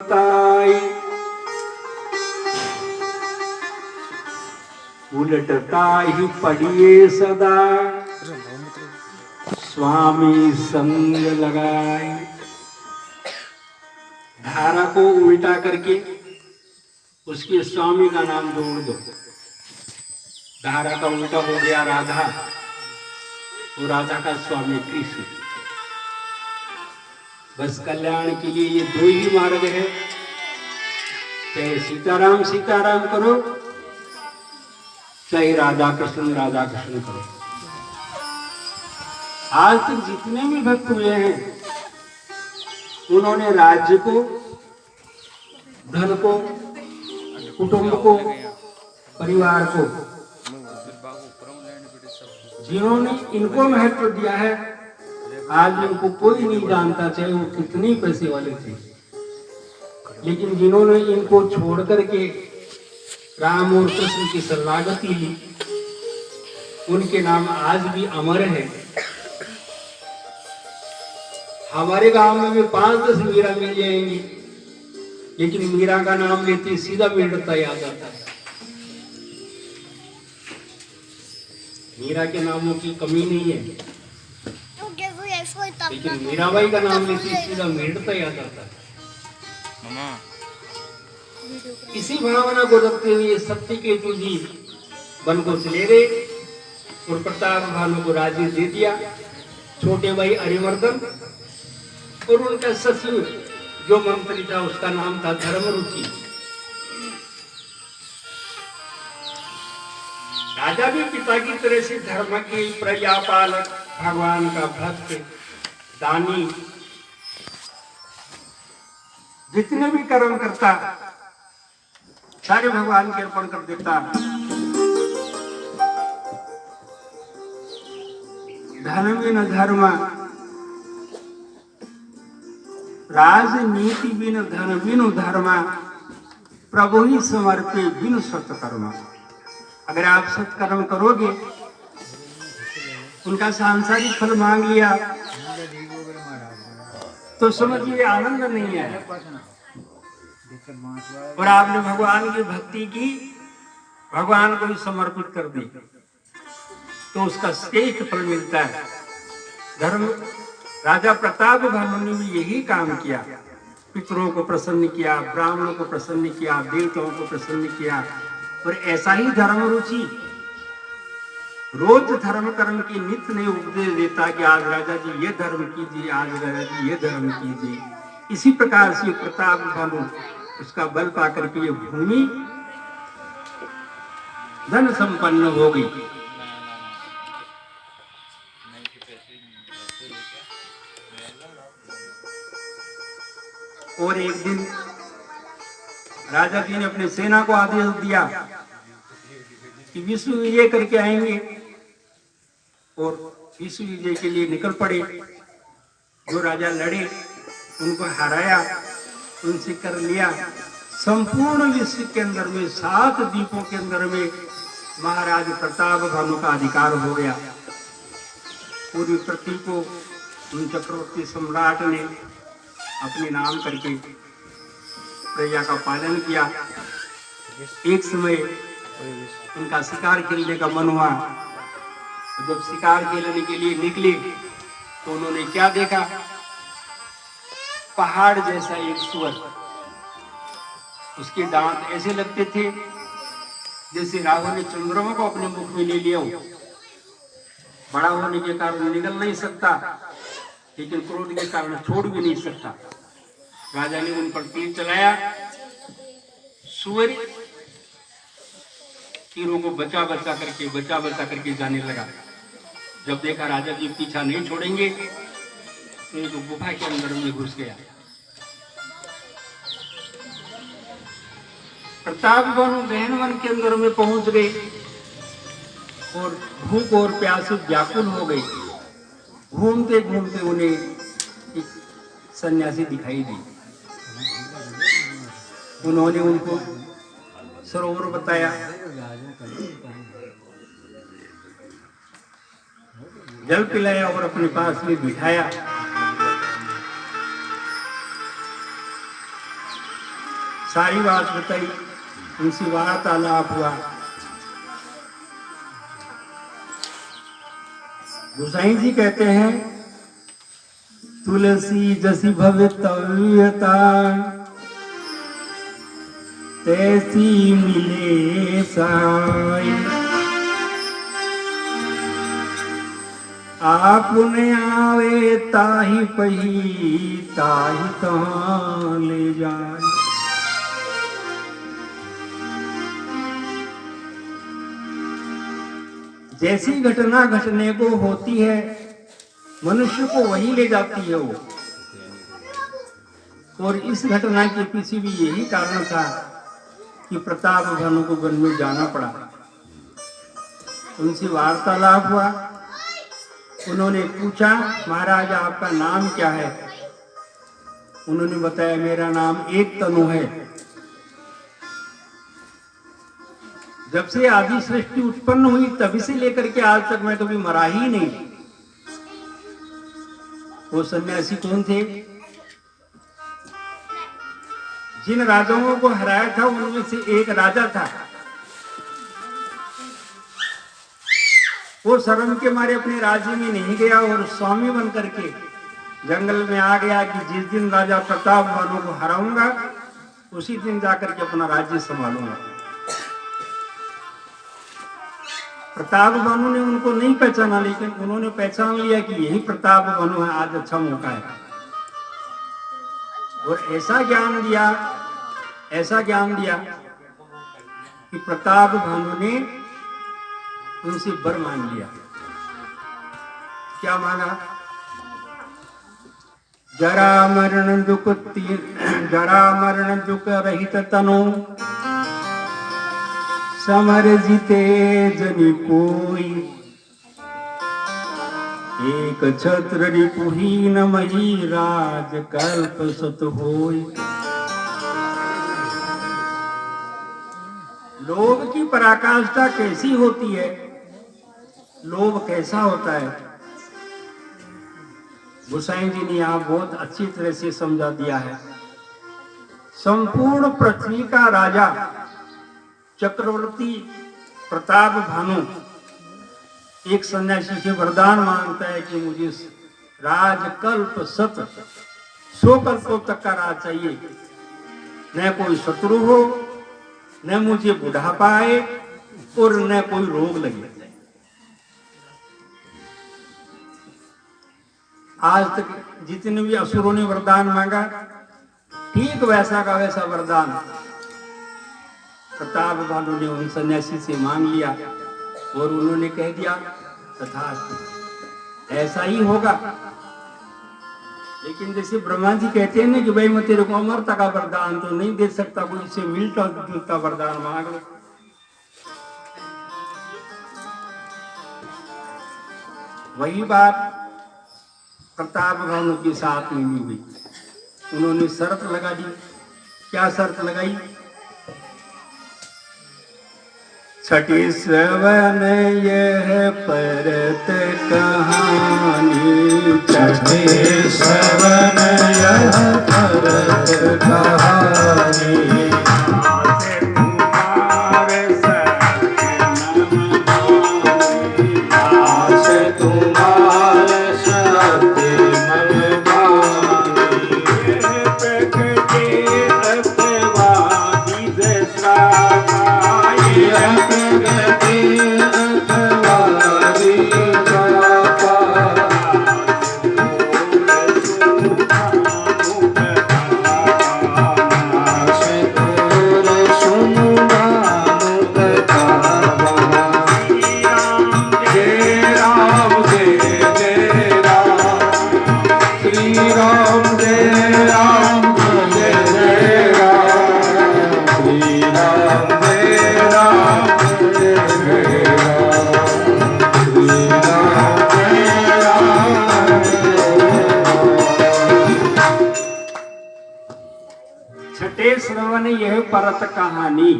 ताई उलटता ही पड़िए सदा स्वामी संग लगाए। धारा को उल्टा करके उसके स्वामी का नाम जोड़ दो। धारा का उल्टा हो गया राधा, तो राधा का स्वामी कृष्ण। बस कल्याण के लिए ये दो ही मार्ग है, चाहे सीताराम सीताराम करो, चाहे राधा कृष्ण करो। आज तक जितने भी भक्त हुए हैं उन्होंने राज्य को, धन को, कुटुंब को, परिवार को, जिन्होंने इनको महत्व दिया है आज इनको कोई नहीं जानता, चाहे वो कितने पैसे वाले थे। लेकिन जिन्होंने इनको छोड़ करके राम और कृष्ण की शरणागति ली, उनके नाम आज भी अमर है। हमारे गांव में भी 5-10 मीरा मिल जाएंगी, लेकिन मीरा का नाम लेते सीधा मीरता याद आता है। मीरा के नामों की कमी नहीं है, लेकिन मीराबाई का नाम लेते सीधा मीरता याद आता है। इसी भावना को रखते हुए सत्यकेतु जी वन को चले गए और प्रताप भानु को राज्य दे दिया। छोटे भाई अरिवर्धन और उनका ससुर जो मंत्री था उसका नाम था धर्मरुचि। राजा भी पिता की तरह से धर्म के प्रजापालक, भगवान का भक्त, दानी, जितने भी कर्म करता सारे भगवान के अर्पण कर देता। धर्म बिन धर्म, राजनीति बिन धन बिनु धर्म, प्रभु ही समर्पे बिनु सत्कर्म। अगर आप सत्कर्म करोगे, उनका सांसारिक फल मांग लिया तो समझिए आनंद नहीं है। और आपने भगवान की भक्ति की, भगवान को ही समर्पित कर दी, तो उसका श्रेष्ठ फल मिलता है। धर्म राजा प्रताप भानु ने भी यही काम किया। पितरों को प्रसन्न किया, ब्राह्मणों को प्रसन्न किया, देवताओं को प्रसन्न किया। और ऐसा ही धर्म रुचि रोज धर्म कर्म की नित्य ने उपदेश देता कि आज राजा जी ये धर्म कीजिए, आज राजा जी ये धर्म कीजिए। इसी प्रकार से प्रताप भानु उसका बल पाकर के ये भूमि धन संपन्न हो गई। और एक दिन राजा जी ने अपने सेना को आदेश दिया कि विश्व विजय करके आएंगे, और विश्व विजय के लिए निकल पड़े। जो राजा लड़े उनको हराया, उनसे कर लिया। संपूर्ण विश्व के अंदर में 7 द्वीपों के अंदर में महाराज प्रताप भानु का अधिकार हो गया। पूरी पृथ्वी को उन चक्रवर्ती सम्राट ने अपने नाम करके प्रजा का पालन किया। एक समय उनका शिकार खेलने का मन हुआ। जब शिकार खेलने के लिए निकले तो उन्होंने क्या देखा? पहाड़ जैसा एक सुअर, उसके दांत ऐसे लगते थे जैसे रावण ने चंद्रमा को अपने मुख में ले लिया हो। बड़ा होने के कारण निकल नहीं सकता, लेकिन क्रोध के कारण छोड़ भी नहीं सकता। राजा ने उन पर तीर चलाया। सुअर तीरों को बचा बचा करके जाने लगा। जब देखा राजा जी पीछा नहीं छोड़ेंगे तो एक गुफा के अंदर में घुस गया। प्रताप भानु बहनवन के अंदर में पहुंच गए और भूख और प्यास व्याकुल हो गई। घूमते घूमते उन्हें एक सन्यासी दिखाई दी। उन्होंने उनको सरोवर बताया, जल पिलाया और अपने पास में बिठाया। सारी बात बताई, उनसे वार्तालाप हुआ। गोसाई जी कहते हैं तुलसी जसी भवितव्यता तैसी मिले साई, आपने आवे ताही पही ताही तहाँ ले जाए। जैसी घटना घटने को होती है मनुष्य को वही ले जाती है वो। और इस घटना के पीछे भी यही कारण था कि प्रताप भानु को वन में जाना पड़ा। उनसे वार्तालाप हुआ। उन्होंने पूछा, महाराज आपका नाम क्या है? उन्होंने बताया, मेरा नाम एक तनु है। जब से आदि सृष्टि उत्पन्न हुई तभी से लेकर के आज तक मैं कभी मरा ही नहीं। वो सन्यासी कौन थे? जिन राजाओं को हराया था उनमें से एक राजा था। वो शर्म के मारे अपने राज्य में नहीं गया और स्वामी बन करके जंगल में आ गया कि जिस दिन राजा प्रताप भानु को हराऊंगा उसी दिन जाकर के अपना राज्य संभालूंगा। प्रताप भानु ने उनको नहीं पहचाना, लेकिन उन्होंने पहचान लिया कि यही प्रताप भानु है, आज अच्छा मौका है। और ऐसा ज्ञान दिया कि प्रताप भानु ने उनसे वर मांग लिया। क्या मांगा? जरा मरण दुख रहित तनु समर जीते जनि कोई, एक छत्र रिपुहीन मही राज कल्प सत होई। लोभ की पराकाष्ठा कैसी होती है, लोभ कैसा होता है, गोसाई जी ने यहाँ बहुत अच्छी तरह से समझा दिया है। संपूर्ण पृथ्वी का राजा चक्रवर्ती प्रताप भानु एक सन्यासी से वरदान मांगता है कि मुझे राजकल्प 100 कल्पों तक का राज चाहिए, न कोई शत्रु हो, न मुझे बुढ़ापा आए और न कोई रोग लगे। आज तक जितने भी असुरों ने वरदान मांगा ठीक वैसा का वैसा वरदान प्रताप भानु ने उन सन्यासी से मांग लिया और उन्होंने कह दिया तथास्तु, ऐसा ही होगा। लेकिन जैसे ब्रह्मा जी कहते हैं ना कि भाई मैं तेरे को अमरता का वरदान तो नहीं दे सकता, कोई इससे मिलता जुलता वरदान मांग लो। वही बात प्रताप भानु के साथ में भी हुई। उन्होंने शर्त लगा दी। क्या शर्त लगाई? छठी श्रवण यह परत कहानी, छठी श्रवण यह परत कहानी। यह परत कहानी।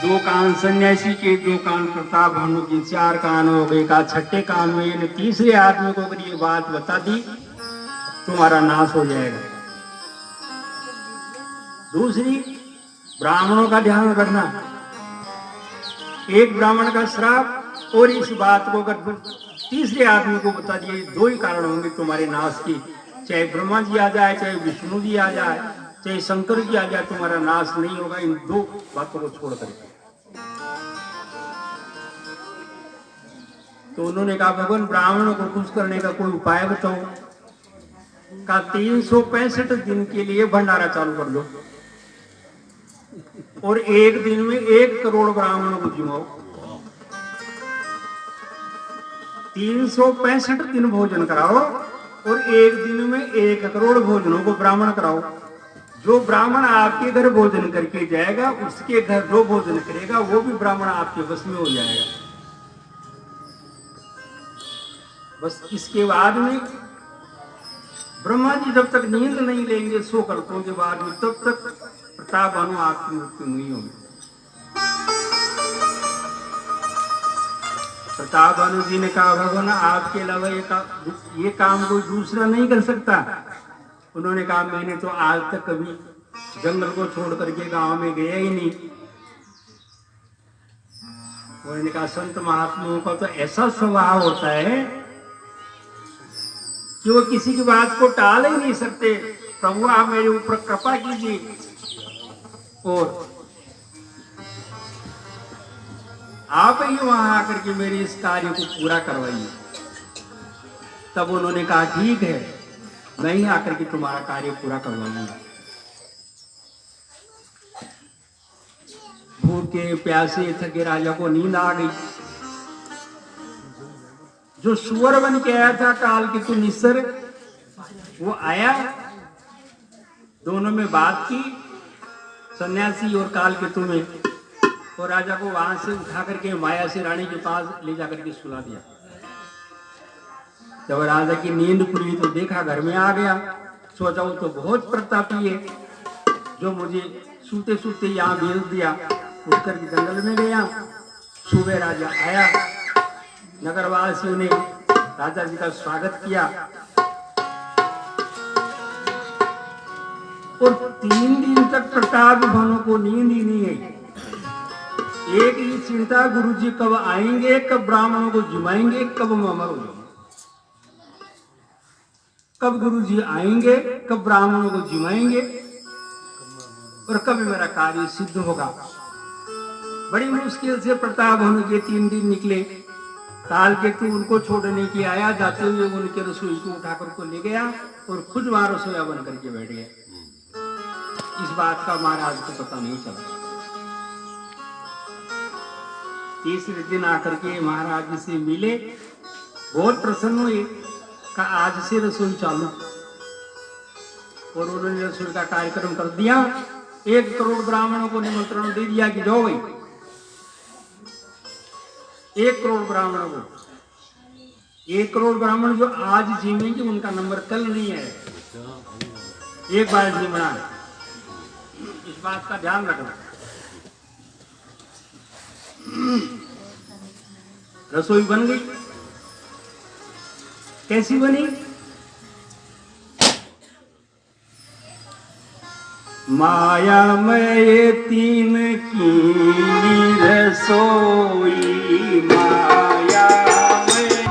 दो कान सन्यासी के, दो कान प्रताप भानु के, 4 कान हो गए। का छठे कान में तीसरे आदमी को अगर ये बात बता दी तुम्हारा नाश हो जाएगा। दूसरी, ब्राह्मणों का ध्यान रखना। एक ब्राह्मण का श्राप और इस बात को अगर तीसरे आदमी को बता दिए, दो ही कारण होंगे तुम्हारे नाश की। चाहे ब्रह्मा जी आ जाए, चाहे विष्णु जी आ जाए, चाहे शंकर जी आ जाए, तुम्हारा नाश नहीं होगा इन दो बातों को छोड़ करके। तो उन्होंने कहा भगवान ब्राह्मणों को खुश करने का कोई उपाय बताओ। का 365 दिन के लिए भंडारा चालू कर दो और एक दिन में 1 करोड़ ब्राह्मणों को जिमाओ। 365 दिन भोजन कराओ और एक दिन में 1 करोड़ भोजनों को ब्राह्मण कराओ। जो ब्राह्मण आपके घर भोजन करके जाएगा, उसके घर जो भोजन करेगा वो भी ब्राह्मण आपके बस में हो जाएगा। बस इसके बाद में ब्रह्मा जी जब तक नींद नहीं लेंगे 100 कल्पों के बाद में, तब तक प्रताप भानु आपकी मृत्यु नहीं होगी। प्रताप भानु जी ने कहा भगवान आपके अलावा ये काम कोई दूसरा नहीं कर सकता। उन्होंने कहा मैंने तो आज तक कभी जंगल को छोड़ करके गांव में गया ही नहीं। उन्होंने कहा संत महात्माओं का तो ऐसा स्वभाव होता है कि वो किसी की बात को टाल ही नहीं सकते। प्रभु आप मेरे ऊपर कृपा कीजिए और आप ही वहां आकर के मेरे इस कार्य को पूरा करवाइए। तब उन्होंने कहा ठीक है, मैं ही आकर के तुम्हारा कार्य पूरा करवाऊंगा। भूखे प्यासे थके राजा को नींद आ गई। जो सुअर बन के आया था काल के तू निस्सर, वो आया, दोनों में बात की, सन्यासी और काल के तुम्हें, और राजा को वहां से उठा करके माया से रानी के पास ले जाकर के सुला दिया। जब राजा की नींद खुली तो देखा घर में आ गया। सोचा वो तो बहुत प्रतापी है जो मुझे सूते सूते यहाँ भेज दिया। उठकर के जंगल में गया। सुबह राजा आया, नगरवासियों ने राजा जी का स्वागत किया और 3 दिन तक प्रताप भानु को नींद ही नहीं आई। एक ही चिंता, गुरु जी कब आएंगे, कब ब्राह्मणों को जिमाएंगे, कब मैं अमर हो जाऊंगा। कब गुरु जी आएंगे, कब ब्राह्मणों को जिमाएंगे और कब मेरा कार्य सिद्ध होगा। बड़ी मुश्किल से प्रताप भानु के 3 दिन निकले। काल केतु उनको छोड़ने की आया, जाते हुए उनके रसोई को उठाकर को ले गया और खुद वहां रसोईया बन करके बैठ गया। इस बात का महाराज को पता नहीं चला। तीसरे दिन आकर के महाराज जी से मिले, बहुत प्रसन्न हुए, कहा आज से रसोई चालू। और उन्होंने रसोई का कार्यक्रम कर दिया। 1 करोड़ ब्राह्मणों को निमंत्रण दे दिया कि जाओ भाई, 1 करोड़ ब्राह्मणों को। 1 करोड़ ब्राह्मण जो आज जीवेंगे उनका नंबर कल नहीं है, एक बार जीवना है। इस बात का ध्यान रखना। रसोई बन गई। कैसी बनी? मायामय 3 की रसोई,